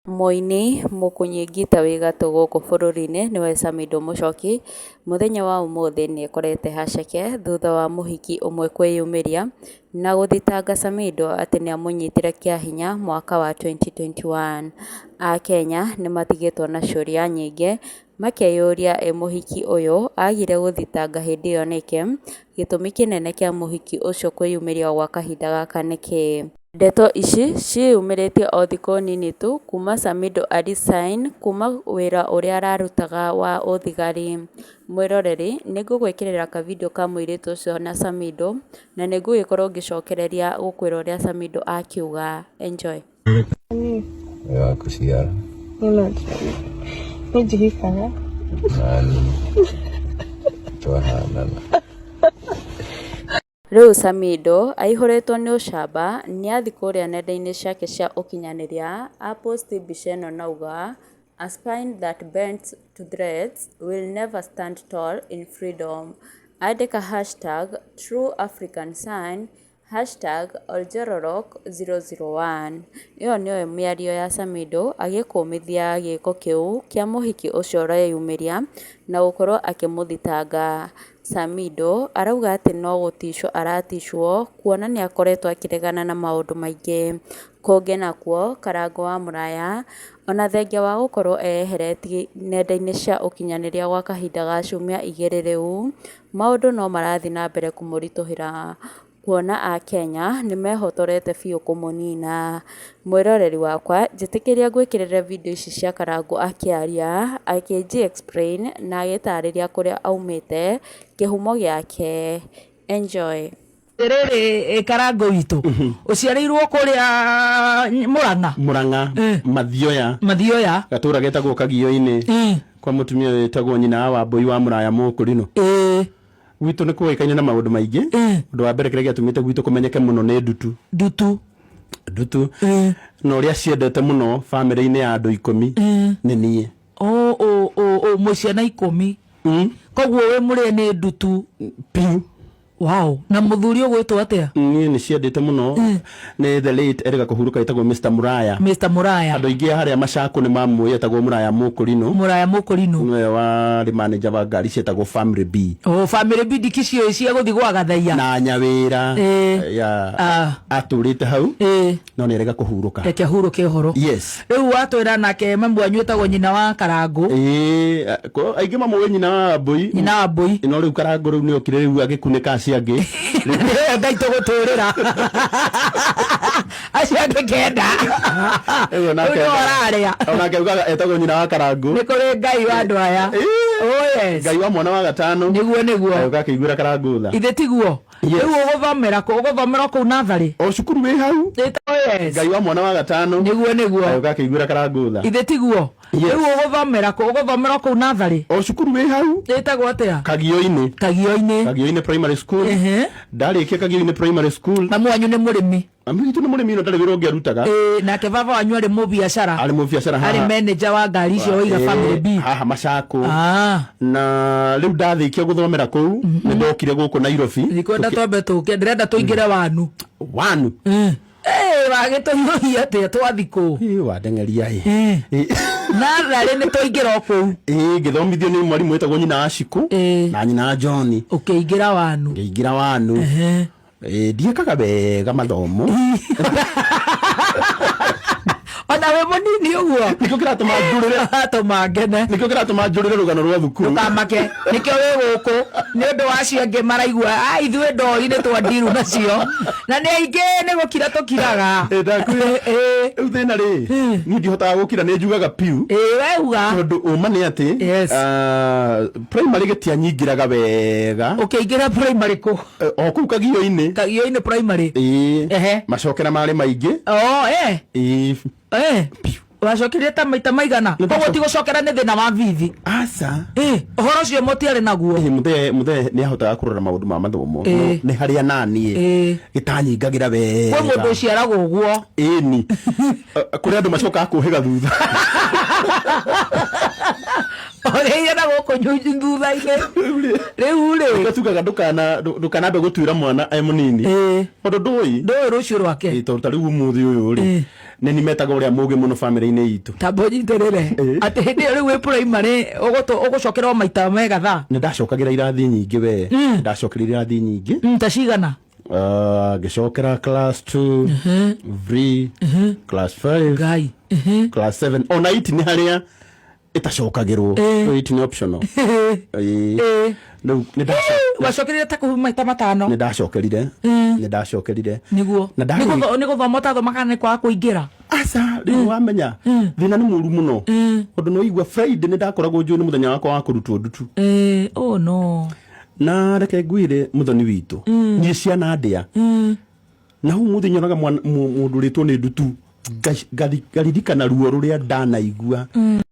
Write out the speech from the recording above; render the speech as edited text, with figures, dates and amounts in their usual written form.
Moini mũkũnyĩngita wĩ gatũ gũkũ bũrũri-inĩ nĩwe Samidoh Muchoki mũthenya wa ũmũthĩ nĩ ekorete haceke thutha wa mũhiki ũmwe kwĩyumĩria na gũthitanga Samidoh atĩ nĩ amũnyitire kĩa hinya mwaka wa 2021. Akenya nĩ matigĩtwo na ciũria nyingĩ makĩyũria mũhiki ũyũ agire gũthitanga hĩndĩ ĩyo nĩkĩ, gĩtũmi kĩnene kĩa mũhiki ũcio kwĩyumĩria gwa kahinda gaka nĩkĩ. Ndeto ici ciyumĩrĩtie o thikũ nini tu kuma Samidoh resign kuma wĩra ũrĩa ararutaga wa ũthigari. Mwĩroreri nĩ ngũgwĩkĩrĩra ka video ka mũirĩtu ũcio na Samidoh na nĩ ngũgĩkorwo ngĩcokereria gũkwĩra ũrĩa Samidoh akiuga. Enjoy. Kuciara Nijihifanya nani twahanana Rĩu Samidoh aihũrĩtwo nĩ ũcamba nĩ athi kũrĩa nenda-inĩ ciake cia ũkinyanĩria aposti mbica ĩno na auga a spine that bends to threats will never stand tall in freedom. Andĩka hashtag true African sign hashtag Oljororok001. Ĩyo nĩyo mĩario ya Samidoh agĩkũmithia gĩko kĩu kĩa mũhiki ũcio ũreyumĩria na gũkorwo akĩmũthitanga. Samidoh arauga atĩ no gũticwo araticwo kuona nĩ akoretwo akĩregana na maũndũ maingĩ. Kũngĩ nakuo Karangũ wa Mũraya ona thengia wa gũkorwo eyeheretie nenda-inĩ cia ũkinyanĩria gwa kahinda ga ciumia igĩrĩ rĩu, maũndũ no marathiĩ na mbere kũmũritũhĩra kuona Akenya nĩ mehotorete biũ kũmũnina. Mwĩroreri wakwa njĩtĩkĩria ngwĩkĩrĩre video ici cia Karangũ akĩaria explain na agĩtarĩria kũrĩa aumĩte kĩhumo gĩake. Enjoy. Rĩrĩ Karangũ witũ ũciarĩirwo kũrĩa Murang'a Mathioya gatura getagwo Kagio-inĩ kwa mũtumia wetagwo nyina wa Wambui wa Mũraya Mũkũrinũ. Gwitũ nĩ kũĩkaine na maũndũ maingĩ. Ũndũ wa mbere kĩrĩa gĩatũmĩte gwitũ kũmenyeke mũno nĩ ndutu na ũrĩa ciendete mũno bamĩrĩ-inĩ ya andũ 10 nĩ niĩ. Mwĩ ciana 10 koguo wĩ mũrĩe nĩ ndutu piu. Wow. Na mũthuri ũgwĩtwo atĩa? Niĩ nĩ ciendete mũno nĩ the late erĩga kũhurũka etagwo Mr. Mũraya. Mũraya. Andũ aingĩ harĩa Macakũ nĩ mamũĩ etagwo Mũraya Mũkũrinũ. Nĩwe warĩ manager wa ngari cietagwo Family B. Family B ndikĩcio cia gũthiĩ gwa Gathaia na Nyawĩra atũrĩte hau no nĩ erĩga kũhurũka. Reke ahurũke ũhoro. Yes. Rĩu watwĩra nake mamu wanyu etagwo nyina wa Karangũ. Aingĩ mamũĩ nyina wa Wambui. No rĩu Karangũ rĩu nĩ okire rĩu agĩkunĩka ciangĩ Ngai tũgũtũrĩra aciangĩ kenda onake ugaga etagwo nyina wa Karangũ. Nĩ kũrĩ Ngai wa andũ aya. Ngai wa mwana wa gatano nĩguo ayoka akĩiguĩra Karangũ tha. Ithe tiguo rĩu ũgũthomera kũu natharĩ o cukuru wĩ hau. Ngai wa mwana wa gatano nĩguo ayoka akĩiguĩra Karangũ tha. Ithe tiguo rĩu ũgũthomera kũu natharĩ o cukuru wĩ hau. ĩtagwo atĩa? Kagio-inĩ primary school. Ndarĩkia Kagio-inĩ primary school. Na mwanyu nĩ mũrĩmi? Amitu nĩ mũrĩmi no ndarĩ wĩra ũngĩ arutaga. Nake baba wanyu arĩ mũbiacara haha. Arĩ manager wa ngari icio oiga Family B haha Macakũ. Na rĩu ndathĩkia gũthomera kũu nĩ ndokire gũkũ Nairobi. Ndikwenda twambe tũke ndĩrenda tũingĩre wanu. Wagĩtũhiũhia atĩa twathikũ wandeng'eria natharĩ nĩ twaingĩra o kũu. Ngĩthomithio nĩ mwarimũ wetagwo nyina wa Cikũ na nyina wa John. Ũkĩingĩra wanu. Ndiĩkaga wega mathomo ona we mũnini ũguo nĩkĩo kĩratũma njũrĩre rũgano rwa thukuru. Ndũkamake nĩkĩo wĩ gũkũ nĩ ũndũ wa acio angĩ maraigua ithuĩ ndori nĩ twandiru nacio na nĩ aingĩ nĩ gũkira tũkiraga. Rĩu thĩna rĩ niĩ ndihotaga gũkira nĩ njugaga piu. We uga tondũ ũma nĩ atĩ primary gĩtianyingĩraga wega. Ũkĩingĩra primary kũ? O kũu Kagio-inĩ primary. Macokera marĩ maingĩ. Wacokirie ta maita maigana koguo ti gũcokera nĩ thĩna wa bithi. Aca ũhoro ũcio mũtiarĩ naguo. Mũthee nĩ ahotaga kũrora maũndũ ma mathomo nĩ harĩa naniĩ gĩtanyingagĩra wega. Kwĩ mũndũ ũciaragwo ũguo. Ĩni kũrĩ andũ macokaga kũhĩga thutha. Oreire na gũkũ thutha-inĩ rĩu gatugaga ndũkanambe gũtuĩra mwana e mũnini tondũ ndũĩ rũciũ rwake. Tondũ ta rĩu ũmũthĩ ũyũ rĩ nä nimetaga å rä a må gä må no bamä-rä-inä itå tambo nyitärä atä hä ndä ä yo rä u wä primary å gå cokerwo maita megatha nä ndacokagä ra irathi nyingä we ndacokerire irathi nyingä ta cigana ngä cokera class 2 3 class 5 ngai class 7 ona iti nä harä a ĩtacokagä rwo iti nä optional rĩu nä wacokerire ta kå maita matano ndacokerire niguo nä gå thoma ũtathomaga nĩ kwaga kũingĩ ra aca rĩu wamenya thĩna nĩ mũru mũno tondũ nĩ waigua Friday nĩ ndakoragwo njũĩ nĩ mũthenya wakwa wa kũrutwo ndutu oh no na reke ngwĩre mũthoni witũ niĩ ciana ndĩa na hau mũthĩ nyonaga mũndũ ũrĩtwo nĩ ndutu ngaririkana ruo rũrĩa ndanaigua